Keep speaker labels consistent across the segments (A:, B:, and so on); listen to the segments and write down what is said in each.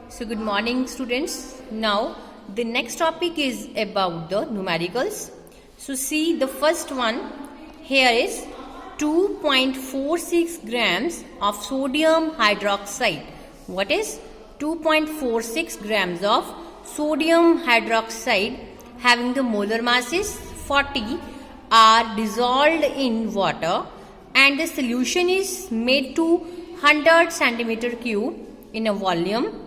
A: So good morning students. Now the next topic is about the numericals. So see the first one here is 2.46 grams of sodium hydroxide. What is 2.46 grams of sodium hydroxide having the molar mass is 40 are dissolved in water and the solution is made to 100 centimeter cube in a volume.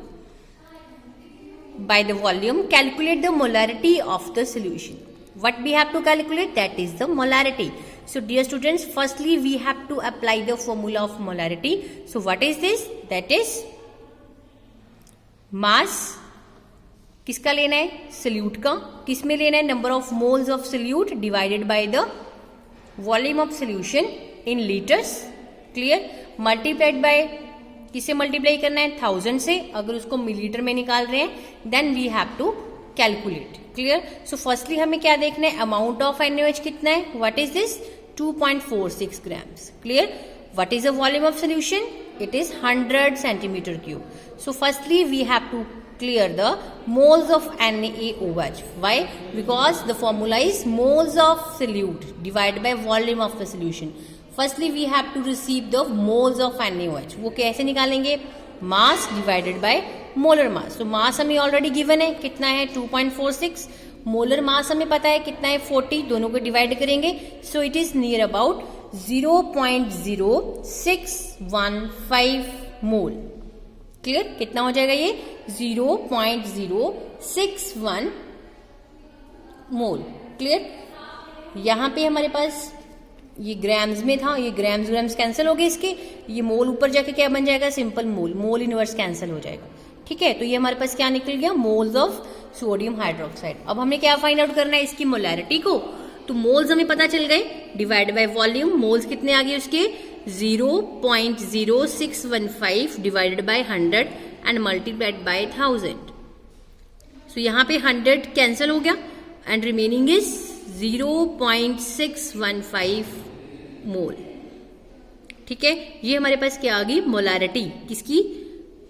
A: By the volume, calculate the molarity of the solution. What we have to calculate? That is the molarity. So dear students, firstly we have to apply the formula of molarity. So what is this? That is mass. किसका लेना है? Salute का. किस में लेना है? Number of moles of solute divided by the volume of solution in litres. Clear. Multiplied by किसे multiply करना है? 1000 से. अगर उसको मिलीलीटर में निकाल रहे हैं then we have to calculate. Clear. So firstly हमें क्या देखना है? अमाउंट ऑफ NaOH कितना है? What is this? 2.46 grams. Clear. What is the volume of solution? It is 100 centimetre cube. So firstly we have to clear the moles of NaOH. Why? Because the formula is moles of solute divided by volume of the solution. Firstly we have to receive the moles of NaOH. वो कैसे निकालेंगे? Mass divided by molar mass. So mass हमें already given है. कितना है? 2.46. molar mass हमें पता है कितना है? 40. दोनों को divide करेंगे. So it is near about 0.0615 mole. Clear. कितना हो जाएगा ये? 0.061 मोल. क्लियर. यहां पे हमारे पास ये ग्राम्स में था, ये ग्राम्स कैंसिल हो गए इसके. ये मोल ऊपर जाके क्या बन जाएगा? Simple mole. Mole inverse cancel हो जाएगा. ठीक है. तो ये हमारे पास क्या निकल गया? Moles of sodium hydroxide. अब हमें क्या फाइंड आउट करना है? इसकी मोलैरिटी को. तो मोल्स हमें पता चल गए. Divide by volume. मोल्स कितने आ गए उसके? 0.0615 divided by 100 and multiplied by 1000. सो यहां पे 100 कैंसिल हो गया एंड रिमेनिंग इज 0.615 मोल. ठीक है. ये हमारे पास क्या आ गई? मोलारिटी. किसकी?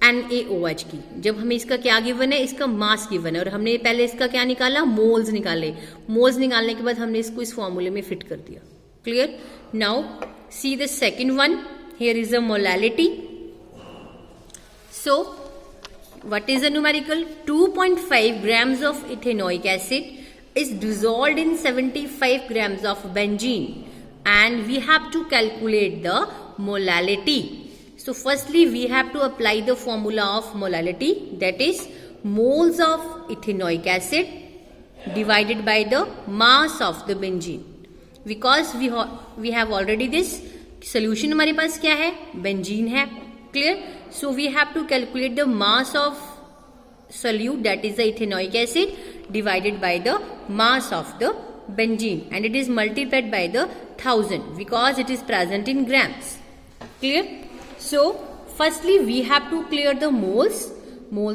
A: NaOH की. जब हमें इसका क्या गिवन है? इसका मास गिवन है और हमने पहले इसका क्या निकाला? मोल्स निकाले. मोल्स निकालने के बाद हमने इसको इस फॉर्मूले में फिट कर दिया. Clear. Now see the second one. Here is a molality. So what is the numerical? 2.5 grams of ethanoic acid is dissolved in 75 grams of benzene and we have to calculate the molality. So firstly we have to apply the formula of molality, that is moles of ethanoic acid divided by the mass of the benzene. Because we have already this solution. हमारे पास क्या है? Benzene है. Clear. So we have to calculate the mass of solute, that is the ethanoic acid, divided by the mass of the benzene and it is multiplied by the 1000 because it is present in grams. Clear. So firstly we have to clear the moles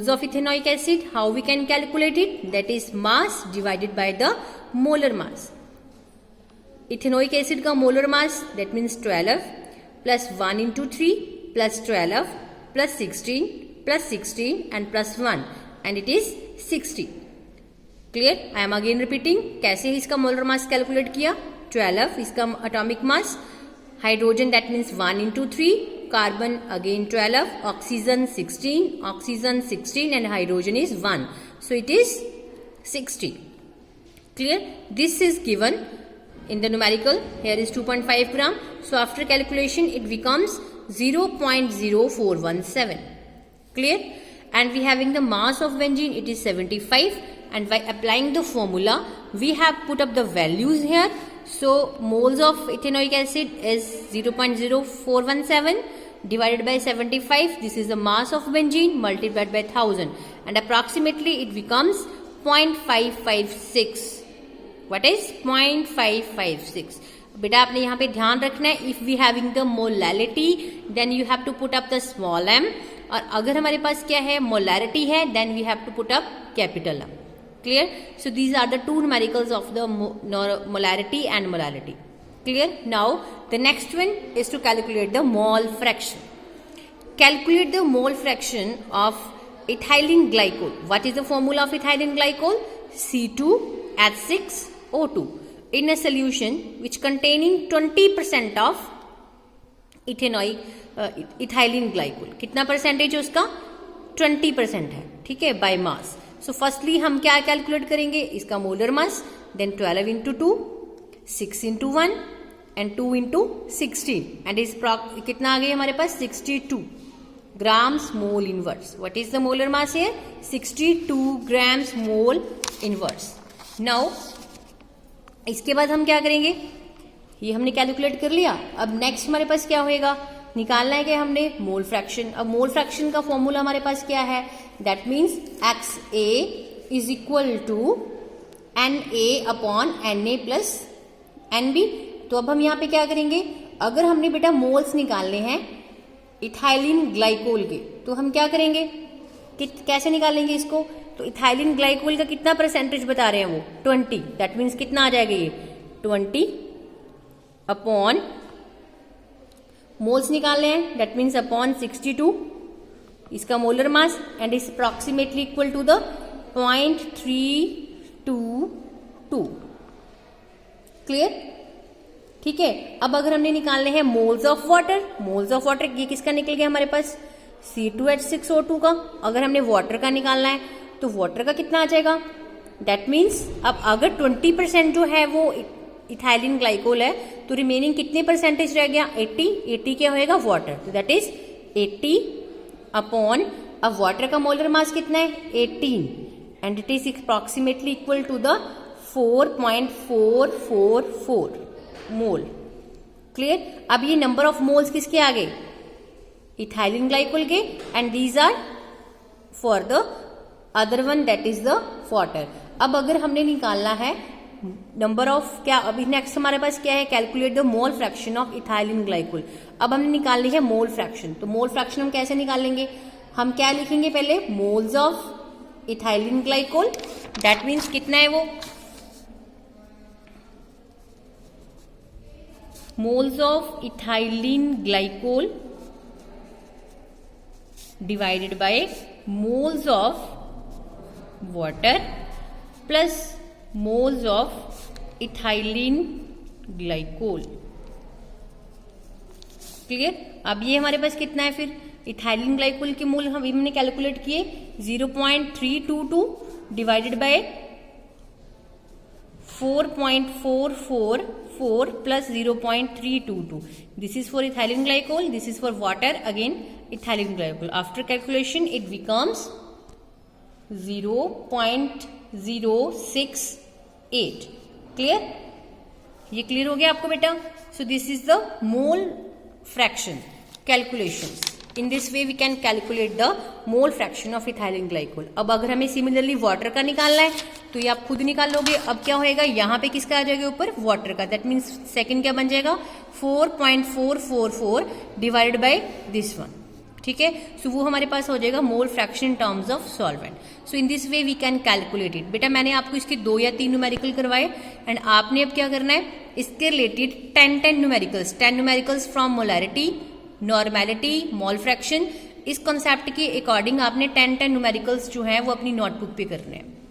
A: of ethanoic acid. How we can calculate it? That is mass divided by the molar mass. Ethanoic acid का molar mass that means 12 plus 1 into 3 plus 12 plus 16 plus 16 and plus 1 and it is 60. Clear. I am again repeating. कैसे इसका molar mass calculate किया? 12 इसका atomic mass. Hydrogen that means 1 into 3, carbon again 12, oxygen 16 and hydrogen is 1. So it is 60. Clear. This is given in the numerical. Here is 2.5 gram. So after calculation it becomes 0.0417. Clear. And we having the mass of benzene, it is 75 and by applying the formula we have put up the values here. So moles of ethanoic acid is 0.0417 divided by 75. This is the mass of benzene multiplied by 1000 and approximately it becomes 0.556. What is 0.556? बेटा आपने यहाँ पे ध्यान रखना है. If we having the molality then you have to put up the small m और अगर हमारे पास क्या है? मोलैरिटी है then we have to put up capital M. Clear. So these are the two numericals of the molarity and molality. Clear? Now the next one is to calculate the mole fraction. Calculate the mole fraction of ethylene glycol. What is the formula of ethylene glycol? C2H6O2 in a solution which containing 20% of ethylene glycol. कितना percentage है उसका? 20% है, ठीक है, by mass. So firstly हम क्या calculate करेंगे? इसका molar mass, then 12 into 2, 6 into 1 and 2 into 16 and इस कितना आ गई हमारे पास? 62 grams mole inverse. What is the molar mass here? 62 grams mole inverse. Now इसके बाद हम क्या करेंगे? ये हमने कैलकुलेट कर लिया. अब नेक्स्ट हमारे पास क्या होएगा? निकालना है कि हमने मोल फ्रैक्शन. अब मोल फ्रैक्शन का फॉर्मूला हमारे पास क्या है? That means XA is equal to NA upon NA plus NB. तो अब हम यहाँ पे क्या करेंगे? अगर हमने बेटा मोल्स निकालने हैं इथाइलिन ग्लाइकोल के, तो हम क्या करेंगे? कैसे निकालेंगे इसको? तो इथाइलिन ग्लाइकोल का कितना परसेंटेज बता रहे हैं वो? 20. दैट मीन्स कितना आ जाएगा ये? 20 अपॉन मोल्स निकालने हैं, दैट मीन्स अपॉन 62 इसका molar mass and is approximately equal to the 0.322. Clear? ठीक है. अब अगर हमने निकालने हैं moles of water, moles of water ये किसका निकल गया हमारे पास? C2H6O2 का. अगर हमने वाटर का निकालना है तो वाटर का कितना आ जाएगा? दैट मीन्स अब अगर 20% जो है वो इथाइलिन ग्लाइकोल है तो रिमेनिंग कितने परसेंटेज रह गया? 80 क्या होएगा? वाटर. तो दैट इज 80 अपॉन, अब वाटर का मोलर मास कितना है? 18 and it is approximately equal to the 4.444 mole. Clear? अब ये नंबर ऑफ मोल्स किसके आ गए? इथाइलिन ग्लाइकोल के, and these are for the other one that is the water. अब अगर हमने निकालना है नंबर ऑफ क्या, अभी नेक्स्ट हमारे पास क्या है? Calculate the mole fraction of ethylene glycol. अब हमने निकालनी है मोल फ्रैक्शन. तो मोल फ्रैक्शन हम कैसे निकालेंगे? हम क्या लिखेंगे पहले? Moles of ethylene glycol. That means कितना है वो? Moles of ethylene glycol divided by moles of water plus moles of ethylene glycol. Clear? अब ये हमारे पास कितना है फिर? इथाइलिन ग्लाइकोल के मोल हमने कैलकुलेट किए 0.322 divided by 4.444 plus 0.322. This is for ethylene glycol, this is for water, again ethylene glycol. After calculation it becomes 0.068. Clear? ये क्लियर हो गया आपको बेटा? So this is the mole fraction calculations. In this way we can calculate the mole fraction of ethylene glycol. अब अगर हमें similarly water का निकालना है तो ये आप खुद निकाल लोगे. अब क्या होएगा? यहाँ पे किसका आ जाएगा ऊपर? वाटर का. दैट मीन्स सेकंड क्या बन जाएगा? 4.444 डिवाइडेड बाय दिस वन. ठीक है? सो वो हमारे पास हो जाएगा mole fraction in terms of solvent. So in this way we can calculate it. बेटा मैंने आपको इसके 2 या 3 न्यूमेरिकल करवाए एंड आपने अब क्या करना है? इसके related 10 numericals from molarity, normality, mole fraction, इस कॉन्सेप्ट के अकॉर्डिंग आपने 10 न्यूमेरिकल्स जो हैं वो अपनी नोटबुक पे करने हैं.